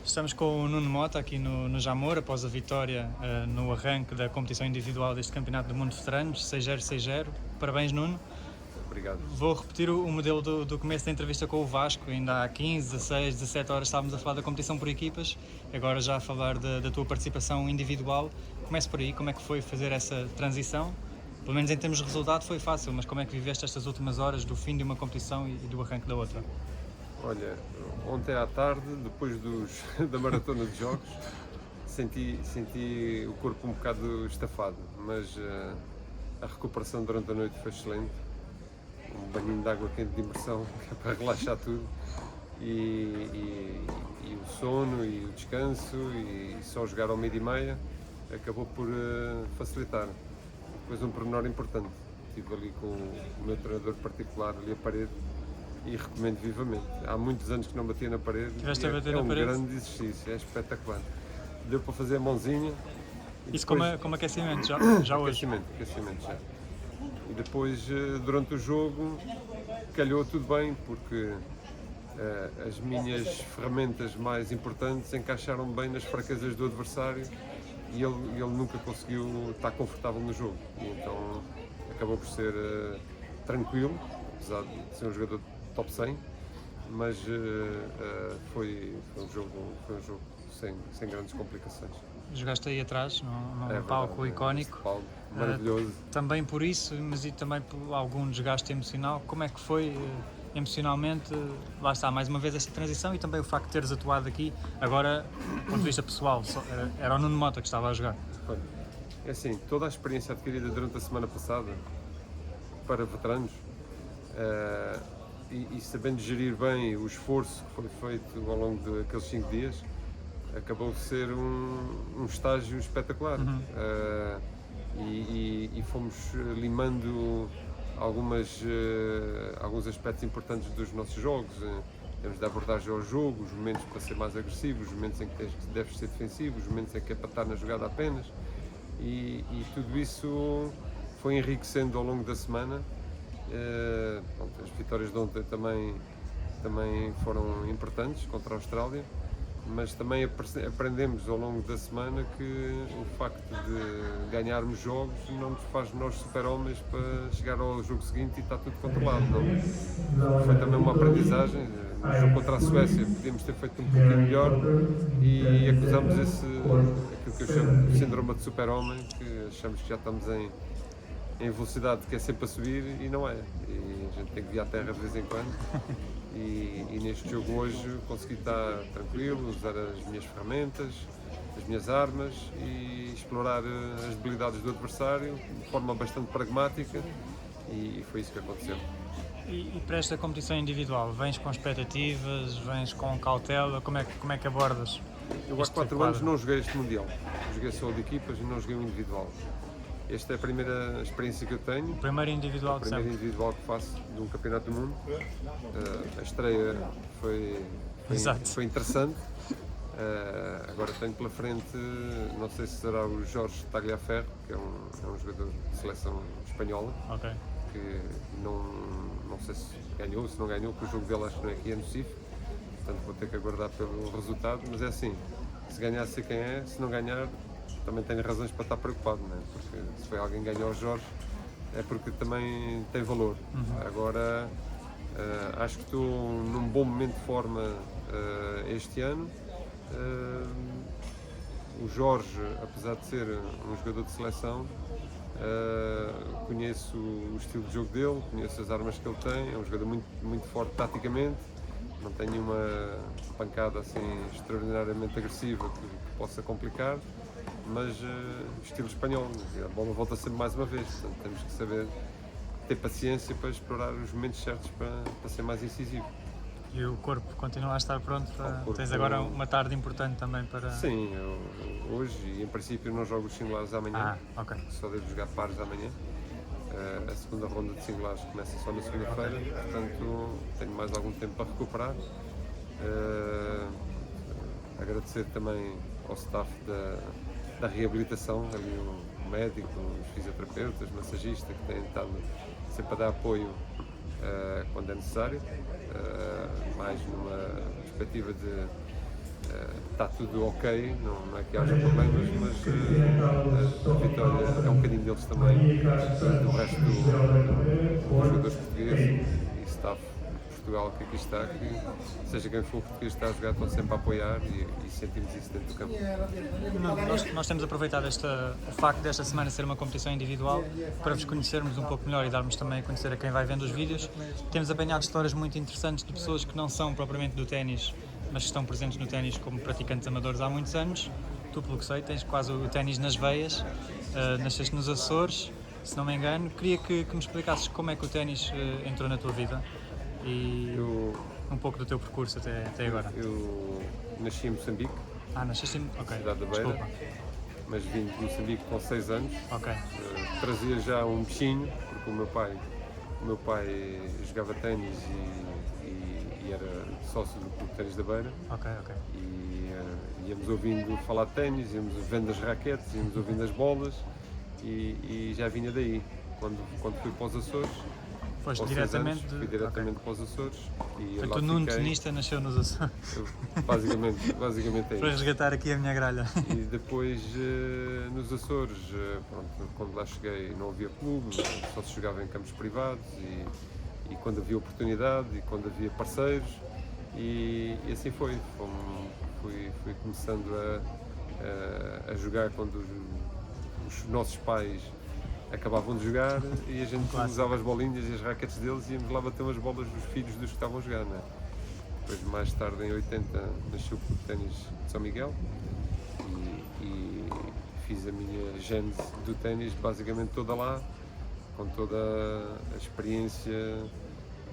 Estamos com o Nuno Mota aqui no Jamor, após a vitória no arranque da competição individual deste Campeonato do Mundo de Veteranos, 6-0, 6-0. Parabéns, Nuno. Obrigado. Vou repetir o modelo do começo da entrevista com o Vasco. Ainda há 15, 16, 17 horas estávamos a falar da competição por equipas, agora já a falar da tua participação individual. Começo por aí, como é que foi fazer essa transição? Pelo menos em termos de resultado foi fácil, mas como é que viveste estas últimas horas do fim de uma competição e do arranque da outra? Olha, ontem à tarde, depois da maratona de jogos, senti o corpo um bocado estafado, mas a recuperação durante a noite foi excelente. Um banhinho de água quente de imersão, que é para relaxar tudo, e o sono e o descanso e só jogar ao 12h30 acabou por facilitar. Depois um pormenor importante, estive ali com o meu treinador particular ali à parede e recomendo vivamente. Há muitos anos que não batia na parede. Tiveste a bater na parede? É um grande exercício, é espetacular. Deu para fazer a mãozinha. Isso depois, como aquecimento, já hoje? Aquecimento já. E depois, durante o jogo, calhou tudo bem, porque as minhas ferramentas mais importantes encaixaram bem nas fraquezas do adversário e ele nunca conseguiu estar confortável no jogo. E então acabou por ser tranquilo, apesar de ser um jogador top 100, mas foi um jogo sem grandes complicações. Jogaste aí atrás, num palco icónico. Palco maravilhoso. Também por isso, mas e também por algum desgaste emocional. Como é que foi emocionalmente? Lá está, mais uma vez esta transição e também o facto de teres atuado aqui. Agora, do ponto de vista pessoal, era o Nuno Mota que estava a jogar. É assim, toda a experiência adquirida durante a semana passada para veteranos e sabendo gerir bem o esforço que foi feito ao longo daqueles 5 dias, acabou de ser um estágio espetacular. E fomos limando alguns aspectos importantes dos nossos jogos, em termos de abordagem ao jogo, os momentos para ser mais agressivo, os momentos em que deves ser defensivo, os momentos em que é para estar na jogada apenas, e tudo isso foi enriquecendo ao longo da semana. As vitórias de ontem também foram importantes contra a Austrália, mas também aprendemos ao longo da semana que o facto de ganharmos jogos não nos faz nós super-homens para chegar ao jogo seguinte e está tudo controlado. Não. Foi também uma aprendizagem. No jogo contra a Suécia podíamos ter feito um pouquinho melhor e acusamos aquilo que eu chamo de síndrome de super-homem, que achamos que já estamos em velocidade, que é sempre a subir, e não é. E a gente tem que vir à terra de vez em quando. E neste jogo hoje consegui estar tranquilo, usar as minhas ferramentas, as minhas armas e explorar as debilidades do adversário de forma bastante pragmática, e foi isso que aconteceu. E para esta competição individual, vens com expectativas, vens com cautela, como é que abordas? Eu há 4 anos não joguei este Mundial, joguei só de equipas e não joguei o individual. Esta é a primeira experiência que eu tenho. O primeiro individual que individual que faço de um campeonato do mundo. A estreia foi interessante. Agora tenho pela frente, não sei se será o Jorge Tagliaferro, que é um jogador de seleção espanhola, que não sei se ganhou, se não ganhou, porque o jogo dele acho que não é aqui, é no CIF, portanto vou ter que aguardar pelo resultado, mas é assim, se ganhar sei quem é, se não ganhar também tenho razões para estar preocupado, não é? Porque se foi alguém que ganhou o Jorge é porque também tem valor. Agora acho que estou num bom momento de forma este ano. O Jorge, apesar de ser um jogador de seleção, conheço o estilo de jogo dele, conheço as armas que ele tem, é um jogador muito, muito forte taticamente, não tem nenhuma pancada assim extraordinariamente agressiva que possa complicar, mas estilo espanhol, a bola volta sempre mais uma vez, portanto temos que saber ter paciência para explorar os momentos certos para ser mais incisivo. E o corpo continua a estar pronto? Tens agora uma tarde importante também para... Sim, hoje e em princípio não jogo os singulares amanhã, só devo jogar pares amanhã. A segunda ronda de singulares começa só na segunda-feira, portanto tenho mais algum tempo para recuperar. Agradecer também ao staff da reabilitação, ali o médico, os fisioterapeutas, massagistas, que têm estado sempre a dar apoio quando é necessário, mais numa perspectiva de está tudo ok, não é que haja problemas, mas a vitória é um bocadinho deles também, do resto dos jogadores portugueses e staff de Portugal que aqui está, que seja quem for português está a jogar, estão sempre a apoiar e sentimos isso dentro do campo. Nós temos aproveitado o facto desta semana ser uma competição individual para vos conhecermos um pouco melhor e darmos também a conhecer a quem vai vendo os vídeos. Temos apanhado histórias muito interessantes de pessoas que não são propriamente do ténis, mas que estão presentes no ténis como praticantes amadores há muitos anos. Tu, pelo que sei, tens quase o ténis nas veias, nasceste nos Açores, se não me engano. Queria que me explicasses como é que o ténis entrou na tua vida e um pouco do teu percurso até agora. Eu nasci em Moçambique, Nasceste em... Ok, cidade da Beira, desculpa. mas vim de Moçambique com 6 anos. Ok, Trazia já um bichinho, porque o meu pai jogava ténis e era sócio do Clube de Ténis da Beira. ok. E íamos ouvindo falar de ténis, íamos vendo as raquetes, íamos ouvindo as bolas e já vinha daí. Quando fui para os Açores, Foste com 6 diretamente... anos, fui diretamente para os Açores e Portanto, lá o Nuno fiquei. tenista nasceu nos Açores. Basicamente é Para isso. resgatar aqui a minha gralha. E depois nos Açores, pronto, quando lá cheguei não havia clube, só se jogava em campos privados e quando havia oportunidade e quando havia parceiros e assim foi. Fui começando a jogar quando os nossos pais acabavam de jogar e a gente usava as bolinhas e as raquetes deles e íamos lá bater umas bolas dos filhos dos que estavam a jogar, não é? Depois, mais tarde, em 80, nasceu o Clube de Ténis de São Miguel e fiz a minha gênese do ténis basicamente toda lá, com toda a experiência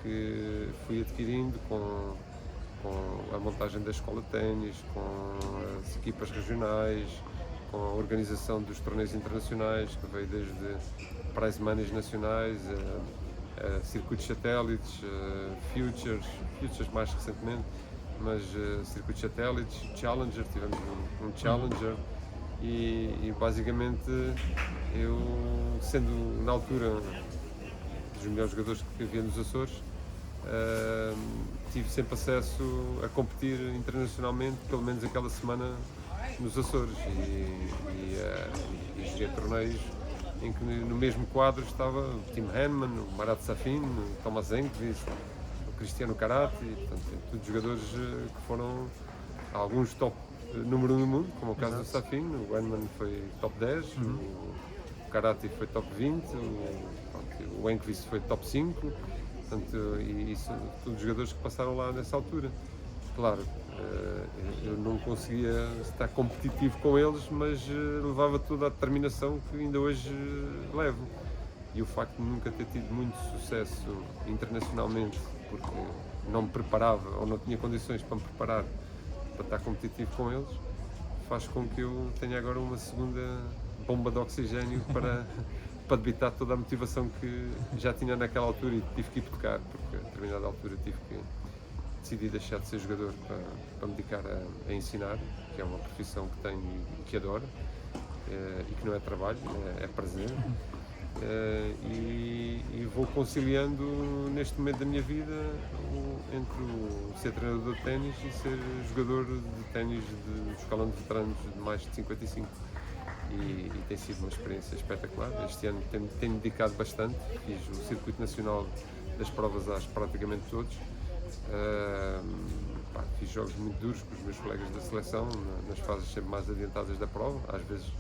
que fui adquirindo, com a montagem da escola de ténis, com as equipas regionais, com a organização dos torneios internacionais, que veio desde prize moneys nacionais, circuitos satélites, futures mais recentemente, mas circuitos satélites, challenger, tivemos um challenger e basicamente eu, sendo na altura dos melhores jogadores que havia nos Açores, tive sempre acesso a competir internacionalmente, pelo menos aquela semana nos Açores e joguei torneios em que no mesmo quadro estava o Tim Henman, o Marat Safin, o Thomas Enqvist, o Cristiano Karate, portanto, todos jogadores que foram alguns top número 1 no mundo, como o caso do Safin, o Henman foi top 10, o Karate foi top 20, o Enqvist foi top 5, portanto, e são todos jogadores que passaram lá nessa altura. Claro, eu não conseguia estar competitivo com eles, mas levava toda a determinação que ainda hoje levo. E o facto de nunca ter tido muito sucesso internacionalmente, porque não me preparava ou não tinha condições para me preparar para estar competitivo com eles, faz com que eu tenha agora uma segunda bomba de oxigênio para debitar toda a motivação que já tinha naquela altura e tive que hipotecar, porque a determinada altura decidi deixar de ser jogador para me dedicar a ensinar, que é uma profissão que tenho e que adoro, e que não é trabalho, é prazer. E vou conciliando neste momento da minha vida entre ser treinador de ténis e ser jogador de ténis de escalão de veteranos de mais de 55. E tem sido uma experiência espetacular. Este ano tenho dedicado bastante, fiz o circuito nacional das provas AS praticamente todos. Fiz jogos muito duros com os meus colegas da seleção, nas fases sempre mais adiantadas da prova,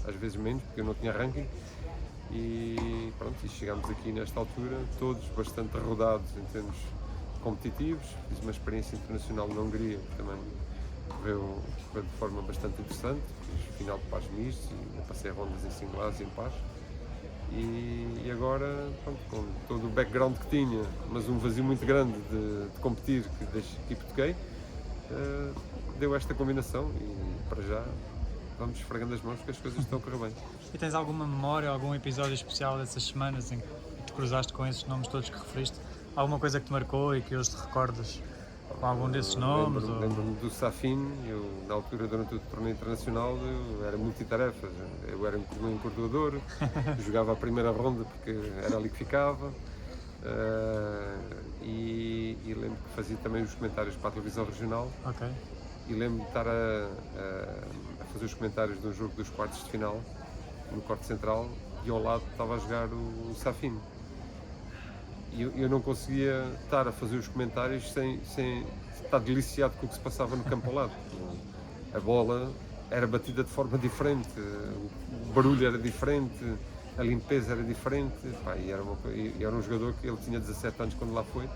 às vezes menos, porque eu não tinha ranking. E pronto, e chegámos aqui nesta altura, todos bastante rodados em termos competitivos. Fiz uma experiência internacional na Hungria, que também correu de forma bastante interessante. Fiz final de pares mistos e passei rondas em singulares e em pares. E agora, pronto, com todo o background que tinha, mas um vazio muito grande de competir, que hipotequei, deu esta combinação e para já vamos esfregando as mãos que as coisas estão a correr bem. E tens alguma memória, algum episódio especial dessas semanas em que te cruzaste com esses nomes todos que referiste? Alguma coisa que te marcou e que hoje te recordas com algum desses nomes? Lembro-me do Safin. Eu, na altura, durante o torneio internacional, eu era multitarefas. Eu era um encordoador, jogava a primeira ronda porque era ali que ficava. E lembro que fazia também os comentários para a televisão regional. Ok. e lembro-me de estar a fazer os comentários de um jogo dos quartos de final, no corte central, e ao lado estava a jogar o Safin. E eu não conseguia estar a fazer os comentários sem estar deliciado com o que se passava no campo ao lado. A bola era batida de forma diferente, o barulho era diferente, a limpeza era diferente. Pá, e era um jogador que ele tinha 17 anos quando lá foi,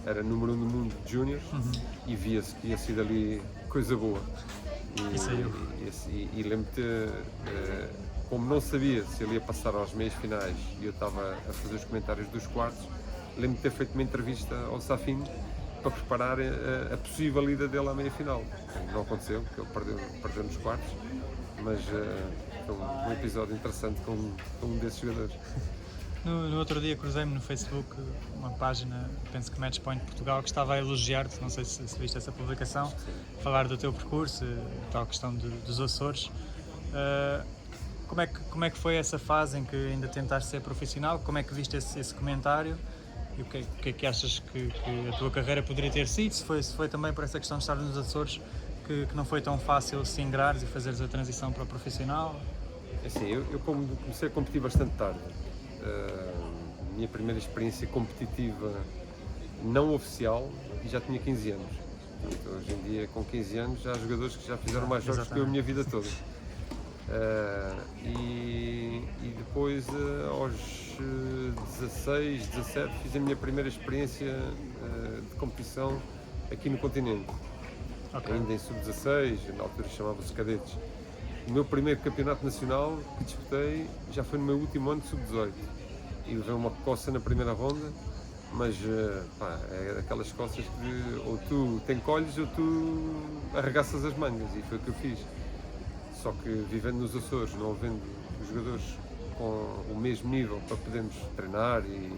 era número 1 do mundo de júniores, e via-se que ia ser dali coisa boa. E lembro-te, como não sabia se ele ia passar aos meios finais e eu estava a fazer os comentários dos quartos, lembro-me de ter feito uma entrevista ao Safin para preparar a possível ida dele à meia final. Não aconteceu, porque ele perdeu nos quartos, mas foi um episódio interessante com um desses jogadores. No outro dia cruzei-me no Facebook uma página, penso que Matchpoint Portugal, que estava a elogiar-te, não sei se viste essa publicação, falar do teu percurso, tal questão dos Açores. Como é que foi essa fase em que ainda tentaste ser profissional? Como é que viste esse comentário? E o que é que achas que a tua carreira poderia ter sido? Se foi também por essa questão de estar nos Açores que não foi tão fácil se ingrares e fazeres a transição para o profissional? Assim, eu comecei a competir bastante tarde. Minha primeira experiência competitiva não oficial, e já tinha 15 anos. Então, hoje em dia, com 15 anos, já há jogadores que já fizeram mais jogos que eu a minha vida toda. E depois, aos 16, 17, fiz a minha primeira experiência de competição aqui no continente. Ainda em sub-16, na altura chamava-se cadetes. O meu primeiro campeonato nacional que disputei já foi no meu último ano de sub-18. E levei uma coça na primeira ronda, mas é daquelas coças que ou tu te encolhes ou tu arregaças as mangas, e foi o que eu fiz. Só que vivendo nos Açores, não havendo os jogadores com o mesmo nível para podermos treinar e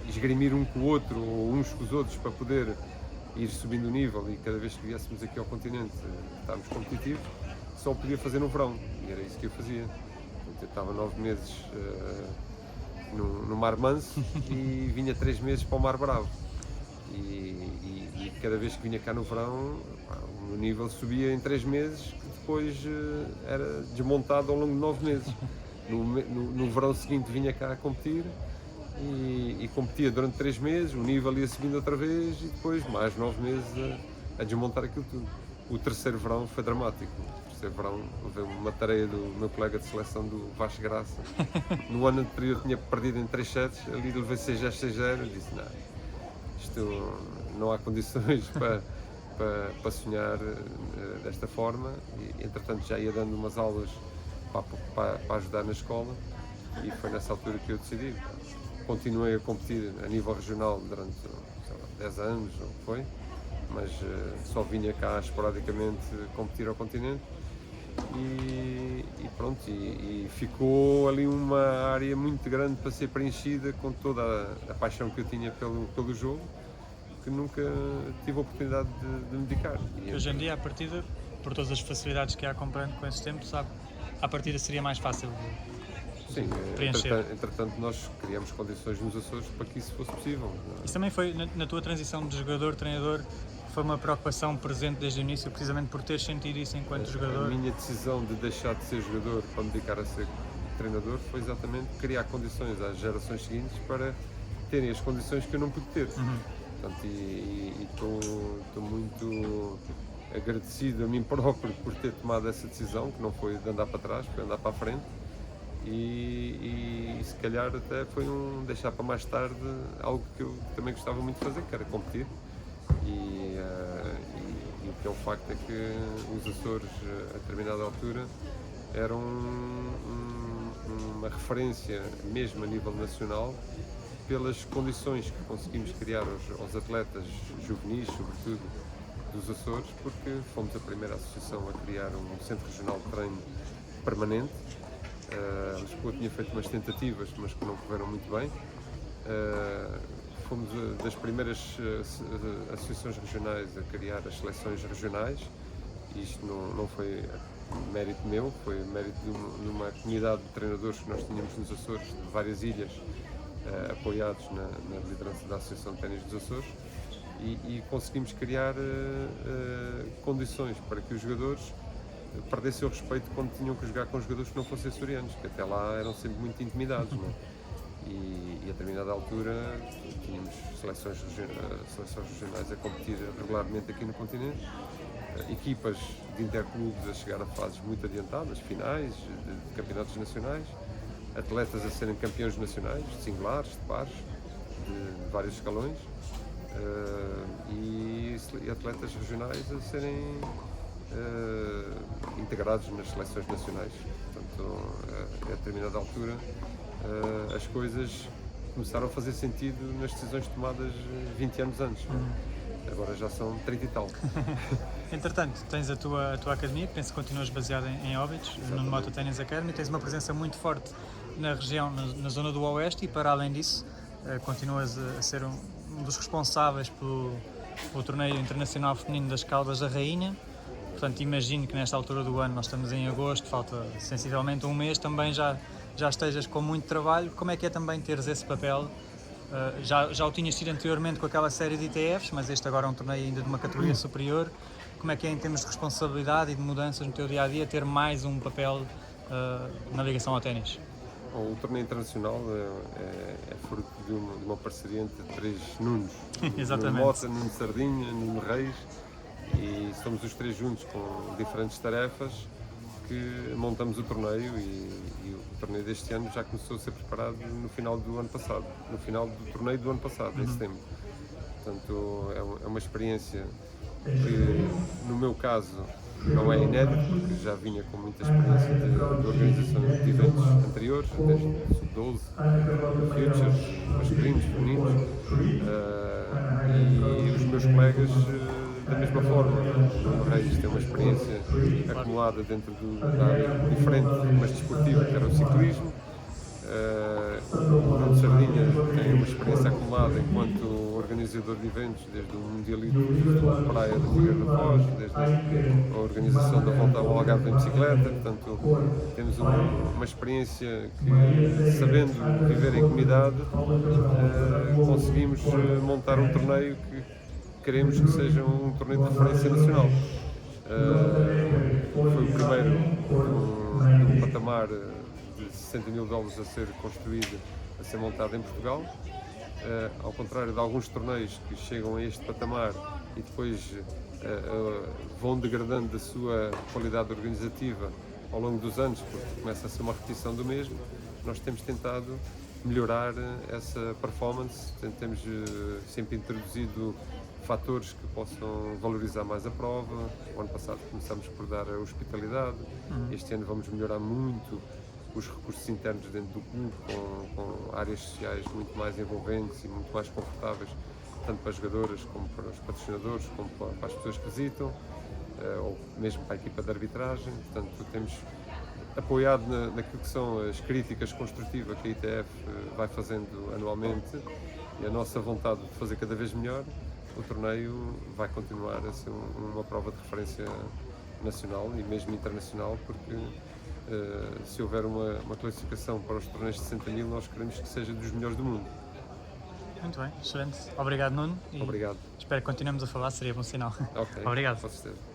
esgrimir um com o outro ou uns com os outros para poder ir subindo o nível, e cada vez que viéssemos aqui ao continente estávamos competitivos, só podia fazer no verão, e era isso que eu fazia. Eu estava 9 meses no Mar Manso e vinha 3 meses para o Mar Bravo. E cada vez que vinha cá no verão, o nível subia em 3 meses, que depois era desmontado ao longo de 9 meses. No verão seguinte vinha cá a competir e competia durante 3 meses, o nível ia subindo outra vez e depois mais 9 meses a desmontar aquilo tudo. O terceiro verão foi dramático. O terceiro verão houve uma tarefa do meu colega de seleção, do Vasco Graça. No ano anterior tinha perdido em 3 sets, ali levei 6-0, 6-0, disse não, isto não há condições para sonhar desta forma. E, entretanto, já ia dando umas aulas para ajudar na escola, e foi nessa altura que eu decidi. Continuei a competir a nível regional durante 10 anos, ou foi, mas só vinha cá esporadicamente competir ao continente, e pronto, e ficou ali uma área muito grande para ser preenchida com toda a paixão que eu tinha pelo jogo, que nunca tive a oportunidade de me dedicar. E hoje em dia, à partida, por todas as facilidades que há comparando com esses tempos, à partida seria mais fácil Sim, preencher. entretanto nós criamos condições nos Açores para que isso fosse possível. Isso também foi, na tua transição de jogador-treinador, foi uma preocupação presente desde o início, precisamente por teres sentido isso enquanto jogador? A minha decisão de deixar de ser jogador para me dedicar a ser treinador foi exatamente criar condições às gerações seguintes para terem as condições que eu não pude ter. Portanto, e estou muito agradecido a mim próprio por ter tomado essa decisão, que não foi de andar para trás, foi andar para a frente, e se calhar até foi deixar para mais tarde algo que eu também gostava muito de fazer, que era competir. E o que é um facto é que os Açores, a determinada altura, eram uma referência mesmo a nível nacional pelas condições que conseguimos criar aos atletas juvenis, sobretudo dos Açores, porque fomos a primeira associação a criar um centro regional de treino permanente. Lisboa tinha feito umas tentativas, mas que não correram muito bem. Fomos das primeiras associações regionais a criar as seleções regionais. Isto não foi mérito meu, foi mérito de uma comunidade de treinadores que nós tínhamos nos Açores, de várias ilhas, apoiados na liderança da Associação de Ténis dos Açores. e conseguimos criar condições para que os jogadores perdessem o respeito quando tinham que jogar com jogadores que não fossem açorianos, que até lá eram sempre muito intimidados, não é? E a determinada altura tínhamos seleções regionais a competir regularmente aqui no continente, equipas de interclubes a chegar a fases muito adiantadas, finais de campeonatos nacionais, atletas a serem campeões nacionais, de singulares, de pares, de vários escalões, e atletas regionais a serem integrados nas seleções nacionais. Portanto, a determinada altura, as coisas começaram a fazer sentido nas decisões tomadas 20 anos antes. Agora já são 30 e tal. Entretanto, tens a tua academia, penso que continuas baseada em Óbidos, no Moto Tennis Academy, tens uma presença muito forte na região, na zona do Oeste, e para além disso, continuas a ser um dos responsáveis pelo torneio internacional feminino das Caldas da Rainha. Portanto, imagino que nesta altura do ano, nós estamos em agosto, falta sensivelmente um mês, também já estejas com muito trabalho. Como é que é também teres esse papel? Já o tinhas tido anteriormente com aquela série de ITFs, mas este agora é um torneio ainda de uma categoria superior. Como é que é em termos de responsabilidade e de mudanças no teu dia-a-dia ter mais um papel na ligação ao ténis? O torneio internacional é fruto de uma parceria entre 3 Nunos. Exatamente. Nuno Mota, Nuno Sardinha, Nuno Reis, e somos os 3 juntos com diferentes tarefas que montamos o torneio, e o torneio deste ano já começou a ser preparado no final do ano passado, no final do torneio do ano passado, em setembro. Portanto, é uma experiência que, no meu caso, não é inédito, porque já vinha com muita experiência de organização de eventos anteriores, desde Sub-12, Futures, masculinos, femininos, e os meus colegas da mesma forma. O Reis tem uma experiência acumulada dentro da área diferente, mas desportiva, que era o ciclismo. O Nuno Sardinha tem uma experiência acumulada enquanto organizador de eventos, desde o Mundialito de Praia da Figueira da Foz, desde a organização da Volta ao Algarve em bicicleta. Portanto, temos uma experiência que, sabendo viver em comunidade, conseguimos montar um torneio que queremos que seja um torneio de referência nacional. Foi o primeiro de um patamar de $60 mil a ser construído, a ser montado em Portugal. Ao contrário de alguns torneios que chegam a este patamar e depois vão degradando da sua qualidade organizativa ao longo dos anos, porque começa a ser uma repetição do mesmo, nós temos tentado melhorar essa performance, temos sempre introduzido fatores que possam valorizar mais a prova. O ano passado começamos por dar a hospitalidade, este ano vamos melhorar muito os recursos internos dentro do clube, com áreas sociais muito mais envolventes e muito mais confortáveis, tanto para as jogadoras como para os patrocinadores, como para as pessoas que visitam, ou mesmo para a equipa de arbitragem. Portanto, temos apoiado naquilo que são as críticas construtivas que a ITF vai fazendo anualmente, e a nossa vontade de fazer cada vez melhor. O torneio vai continuar a ser uma prova de referência nacional e mesmo internacional, porque se houver uma classificação para os torneios de 60 mil, nós queremos que seja dos melhores do mundo. Muito bem, excelente. Obrigado, Nuno. Obrigado. Espero que continuemos a falar, seria bom sinal. Ok, Obrigado. com certeza.